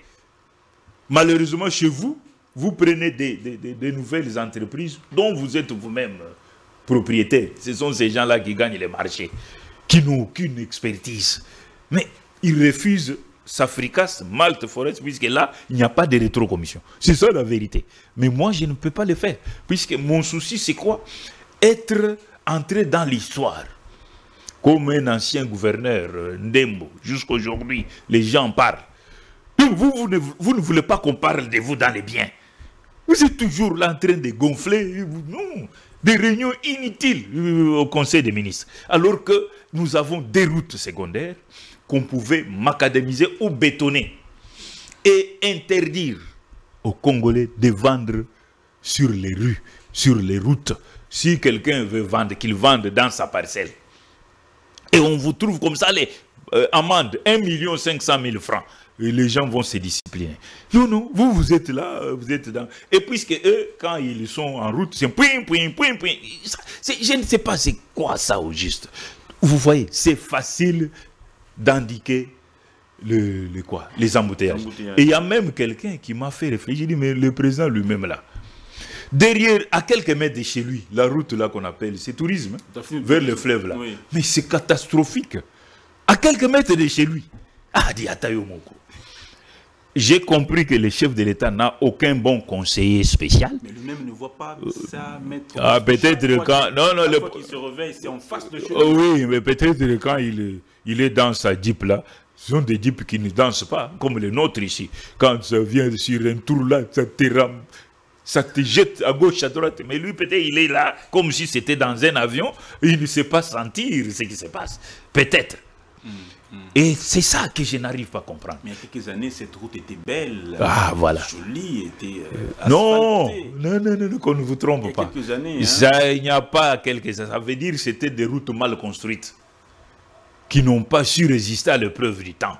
Malheureusement, chez vous, vous prenez des nouvelles entreprises dont vous êtes vous-même propriétaire. Ce sont ces gens-là qui gagnent les marchés, qui n'ont aucune expertise. Mais ils refusent Safricas, Malte Forest, puisque là, il n'y a pas de rétrocommission. C'est ça la vérité. Mais moi, je ne peux pas le faire, puisque mon souci, c'est quoi? Être entré dans l'histoire. Comme un ancien gouverneur, Ndembo, jusqu'aujourd'hui, les gens parlent. Vous ne voulez pas qu'on parle de vous dans les biens. Vous êtes toujours là en train de gonfler. Non, des réunions inutiles au Conseil des ministres. Alors que nous avons des routes secondaires qu'on pouvait macadamiser ou bétonner. Et interdire aux Congolais de vendre sur les rues, sur les routes. Si quelqu'un veut vendre, qu'il vende dans sa parcelle. Et on vous trouve comme ça les amendes, 1 500 000 francs. Et les gens vont se discipliner. Non, non, vous êtes là, vous êtes dans... Et puisque eux, quand ils sont en route, c'est point. Je ne sais pas c'est quoi ça au juste. Vous voyez, c'est facile d'indiquer les embouteillages. Et il y a même quelqu'un qui m'a fait réfléchir, dit, mais le président lui-même là, derrière, à quelques mètres de chez lui, la route là qu'on appelle, c'est tourisme, vers le fleuve là. Oui. Mais c'est catastrophique. À quelques mètres de chez lui. Ah, dit Atayo Moko. J'ai compris que le chef de l'État n'a aucun bon conseiller spécial. Mais lui-même ne voit pas ça mettre. Ah, peut-être quand. Non, non, il se réveille, c'est en face de chez lui. Oui, mais peut-être quand il est dans sa jeep là. Ce sont des jeeps qui ne dansent pas, comme les nôtres ici. Quand ça vient sur un tour là, ça te rame. Ça te jette à gauche, à droite. Mais lui, peut-être, il est là, comme si c'était dans un avion. Il ne sait pas sentir ce qui se passe. Peut-être. Et c'est ça que je n'arrive pas à comprendre. Mais il y a quelques années, cette route était belle. Ah, voilà. Jolie, était non, qu'on ne vous trompe pas. Quelques années. Ça, il n'y a pas quelques années. Ça veut dire que c'était des routes mal construites, qui n'ont pas su résister à l'épreuve du temps.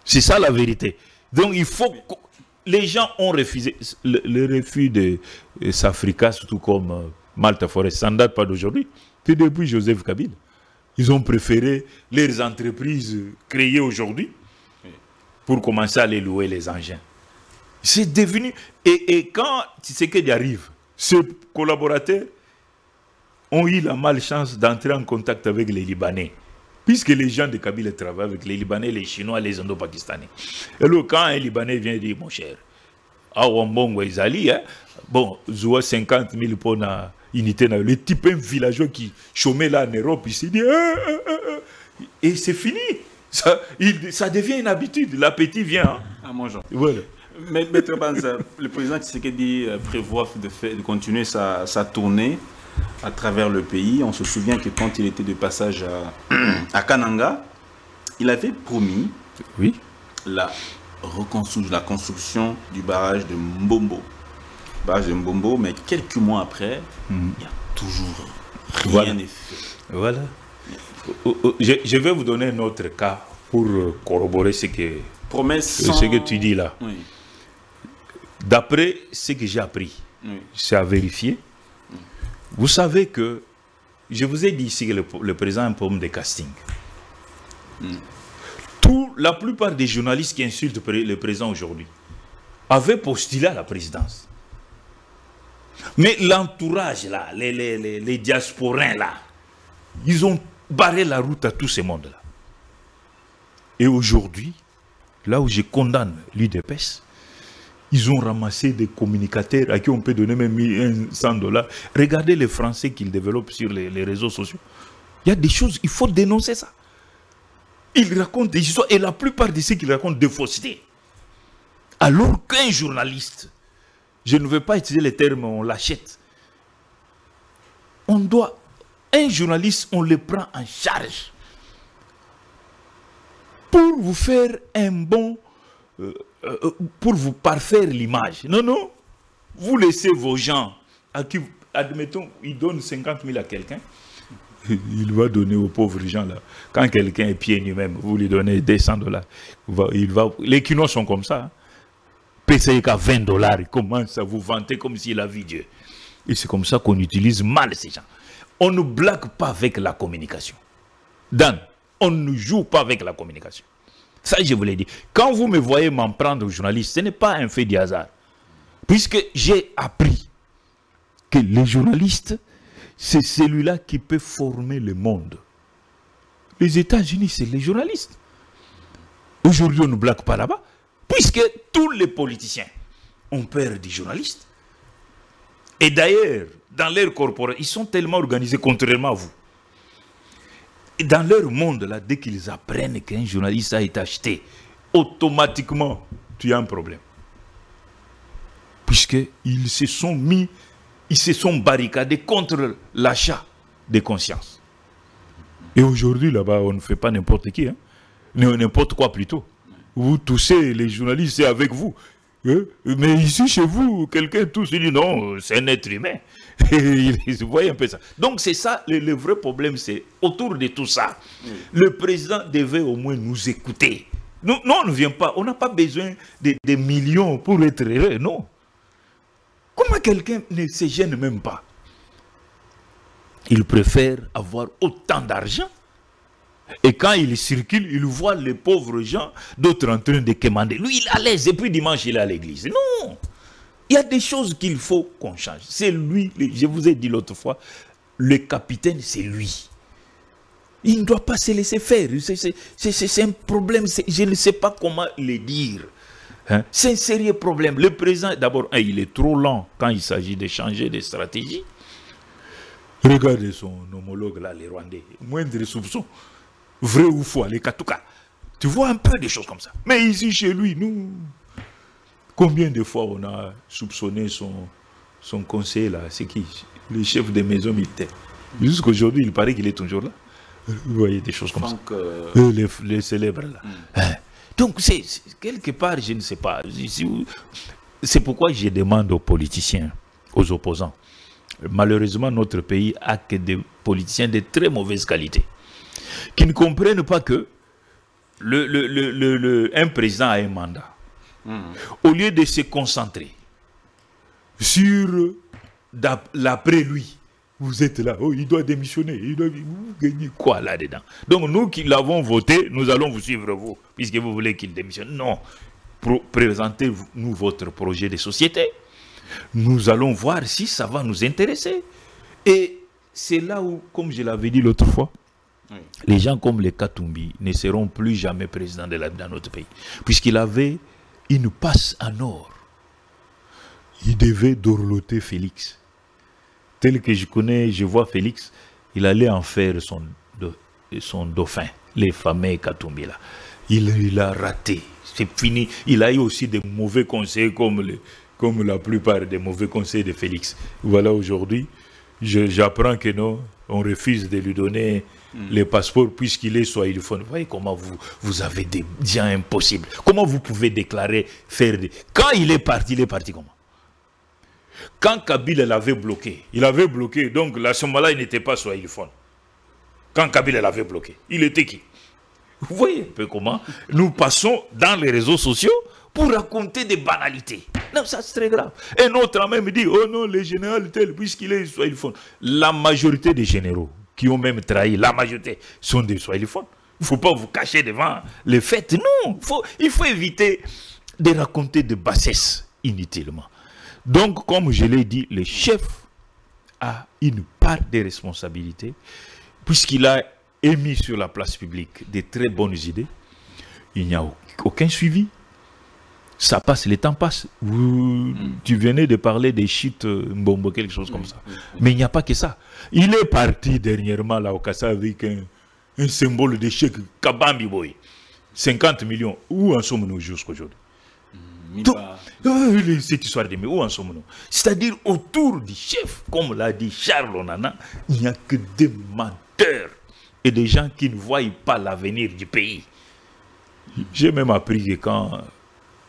C'est ça la vérité. Donc, il faut... Les gens ont refusé. Le refus de Safrika, surtout comme Malta Forest, ça ne date pas d'aujourd'hui. C'est depuis Joseph Kabila. Ils ont préféré leurs entreprises créées aujourd'hui pour commencer à les louer les engins. C'est devenu... Et quand Tshisekedi arrive, ces collaborateurs ont eu la malchance d'entrer en contact avec les Libanais. Puisque les gens de Kabila travaillent avec les Libanais, les Chinois, les Indo-Pakistanais. Et alors, quand un Libanais vient dire, mon cher, bon, Zoua 50 000 pour la unité, le type un villageois qui chômait là en Europe, il s'est dit, et c'est fini. Ça devient une habitude, l'appétit vient. À mangeant. Voilà. Mais Maître Banza, le président Tshisekedi prévoit de continuer sa tournée à travers le pays. On se souvient que quand il était de passage à Kananga, il avait promis la construction du barrage de Mbombo. Mais quelques mois après, il n'y a toujours rien n'est fait. Voilà. Je vais vous donner un autre cas pour corroborer ce que tu dis là. Oui. D'après ce que j'ai appris, c'est à vérifier. Vous savez que, je vous ai dit ici que le président a un problème de casting. La plupart des journalistes qui insultent le président aujourd'hui avaient postulé à la présidence. Mais l'entourage là, les diasporins là, ils ont barré la route à tous ces mondes-là. Et aujourd'hui, là où je condamne l'UDPS, ils ont ramassé des communicateurs à qui on peut donner même $100. Regardez les Français qu'ils développent sur les réseaux sociaux. Il y a des choses, il faut dénoncer ça. Ils racontent des histoires et la plupart de ceux qu'ils racontent des faussetés. Alors qu'un journaliste, je ne veux pas utiliser les termes, on l'achète. Un journaliste, on le prend en charge pour vous faire un bon... pour vous parfaire l'image. Non, non. Vous laissez vos gens à qui, admettons, ils donnent 50 000 à quelqu'un. Il va donner aux pauvres gens là. Quand quelqu'un est pieds nus même, vous lui donnez $200. Les Kinois sont comme ça. Hein. Payez qu'à $20, il commence à vous vanter comme s'il a vu Dieu. Et c'est comme ça qu'on utilise mal ces gens. On ne blague pas avec la communication. Dan, on ne joue pas avec la communication. Ça, je vous l'ai dit. Quand vous me voyez m'en prendre aux journalistes, ce n'est pas un fait du hasard. Puisque j'ai appris que les journalistes, c'est celui-là qui peut former le monde. Les États-Unis, c'est les journalistes. Aujourd'hui, on ne blague pas là-bas. Puisque tous les politiciens ont peur des journalistes. Et d'ailleurs, dans leur corporation, ils sont tellement organisés contrairement à vous. Et dans leur monde, là, dès qu'ils apprennent qu'un journaliste a été acheté, automatiquement, tu as un problème. Puisqu'ils se sont barricadés contre l'achat des consciences. Et aujourd'hui, là-bas, on ne fait pas n'importe qui, hein? N'importe quoi plutôt. Vous toussez, les journalistes, c'est avec vous. Mais ici, chez vous, quelqu'un tousse, il dit non, c'est un être humain. Vous voyez un peu ça. Donc c'est ça, le vrai problème, c'est autour de tout ça. Le président devait au moins nous écouter. Non, on ne vient pas, on n'a pas besoin de millions pour être heureux, non. Comment quelqu'un ne se gêne même pas? Il préfère avoir autant d'argent Et quand il circule, il voit les pauvres gens, d'autres en train de quémander. Lui, il est à l'aise. Et puis dimanche, il est à l'église. Non. Il y a des choses qu'il faut qu'on change. C'est lui, je vous ai dit l'autre fois, le capitaine, c'est lui. Il ne doit pas se laisser faire. C'est un problème. Je ne sais pas comment le dire. Hein? C'est un sérieux problème. Le président, d'abord, il est trop lent quand il s'agit de changer de stratégie. Regardez son homologue là, les Rwandais. Moindre soupçon. Vrai ou faux, les Katouka. Tu vois un peu des choses comme ça. Mais ici, chez lui, nous, combien de fois on a soupçonné son conseiller là, c'est qui? Le chef des maisons militaires. Jusqu'aujourd'hui, il paraît qu'il est toujours là. Vous voyez des choses comme ça. Les célèbres là. Hein? Donc, c'est quelque part, je ne sais pas. C'est pourquoi je demande aux politiciens, aux opposants. Malheureusement, notre pays a que des politiciens de très mauvaise qualité, qui ne comprennent pas que un président a un mandat. Au lieu de se concentrer sur l'après lui, vous êtes là, oh, il doit démissionner, il doit gagner quoi là-dedans? Donc nous qui l'avons voté, nous allons vous suivre vous, puisque vous voulez qu'il démissionne. Non, présentez-nous votre projet de société. Nous allons voir si ça va nous intéresser. Et c'est là où, comme je l'avais dit l'autre fois, les gens comme les Katumbi ne seront plus jamais présidents dans notre pays. Puisqu'il avait une passe en or. Il devait dorloter Félix. Tel que je connais, je vois Félix, il allait en faire son dauphin, les fameux Katumbi là. Il a raté. C'est fini. Il a eu aussi des mauvais conseils comme la plupart des mauvais conseils de Félix. Voilà, aujourd'hui, j'apprends que non, on refuse de lui donner les passeports puisqu'il est swahiliphone. Vous voyez comment vous avez des gens impossibles. Comment vous pouvez déclarer, faire des... Quand il est parti comment? Quand Kabila l'avait bloqué, donc à ce moment-là, il n'était pas swahiliphone. Quand Kabila l'avait bloqué, il était qui? Vous voyez un peu comment nous passons dans les réseaux sociaux pour raconter des banalités. Non, ça c'est très grave. Un autre a même dit, oh non, les généraux tels, puisqu'il est swahiliphone. La majorité des généraux qui ont même trahi, la majorité sont des swahiliphones. Il ne faut pas vous cacher devant les faits. Non, il faut éviter de raconter de bassesses inutilement. Donc, comme je l'ai dit, le chef a une part de responsabilité, puisqu'il a émis sur la place publique de très bonnes idées. Il n'y a aucun suivi. Ça passe, le temps passe. Tu venais de parler des chutes Mbombo, quelque chose comme ça. Mais il n'y a pas que ça. Il est parti dernièrement là au Kassa avec un symbole d'échec, Kabambi Boy. 50 millions. Où en sommes-nous jusqu'aujourd'hui? Cette histoire de où en sommes-nous? C'est-à-dire autour du chef, comme l'a dit Charles Onana, il n'y a que des menteurs et des gens qui ne voient pas l'avenir du pays. J'ai même appris que quand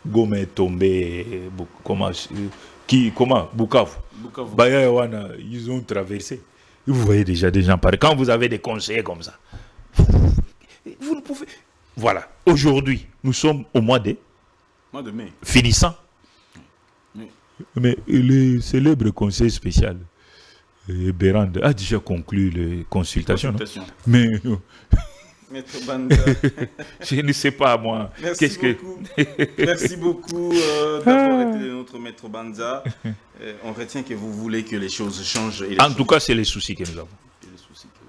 Goma est tombé, Bukavu, Bayawana, ils ont traversé. Vous voyez déjà des gens parler. Quand vous avez des conseillers comme ça, vous ne pouvez... Voilà, aujourd'hui, nous sommes au mois de mai. Finissant. Oui. Mais le célèbre conseil spécial, Bérand, a déjà conclu les consultations. Non? Mais... Maître Banza. Je ne sais pas, moi. Merci beaucoup d'avoir été notre Maître Banza. On retient que vous voulez que les choses changent. En tout cas, c'est les soucis que nous avons.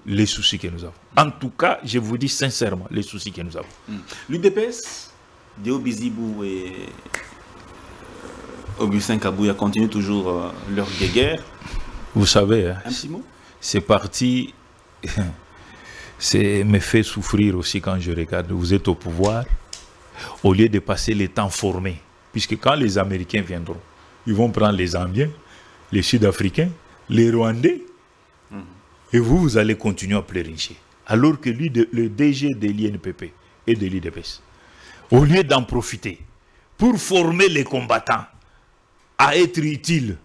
Les soucis que nous avons. En tout cas, je vous dis sincèrement, les soucis que nous avons. L'UDPS, Deo Bizibou et Augustin Kabouya continuent toujours leur guerre. Vous savez, hein, un petit mot. C'est parti... C'est me fait souffrir aussi quand je regarde. Vous êtes au pouvoir, au lieu de passer le temps formé. Puisque quand les Américains viendront, ils vont prendre les Zambiens, les Sud-Africains, les Rwandais, et vous allez continuer à pleurnicher. Alors que lui, le DG de l'INPP et de l'UDPS, au lieu d'en profiter pour former les combattants à être utiles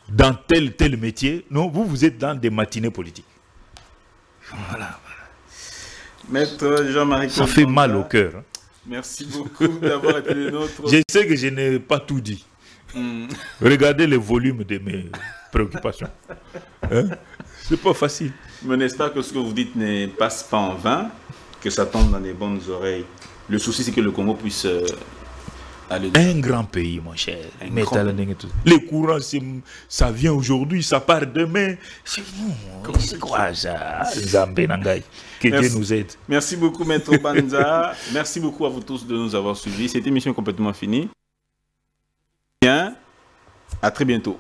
dans tel métier, non, vous êtes dans des matinées politiques. Voilà. Maître Jean-Marie, ça fait mal au cœur. Hein. Merci beaucoup d'avoir été le nôtre. Je sais que je n'ai pas tout dit. Regardez le volume de mes préoccupations. Hein? C'est pas facile. Mais n'est-ce pas que ce que vous dites ne passe pas en vain, que ça tombe dans les bonnes oreilles? Le souci, c'est que le Congo puisse aller... Un grand pays, mon cher. Les courants, ça vient aujourd'hui, ça part demain. C'est quoi ça? Que Dieu nous aide. Merci beaucoup, Maître Banza. Merci beaucoup à vous tous de nous avoir suivis. Cette émission est complètement finie. Bien, à très bientôt.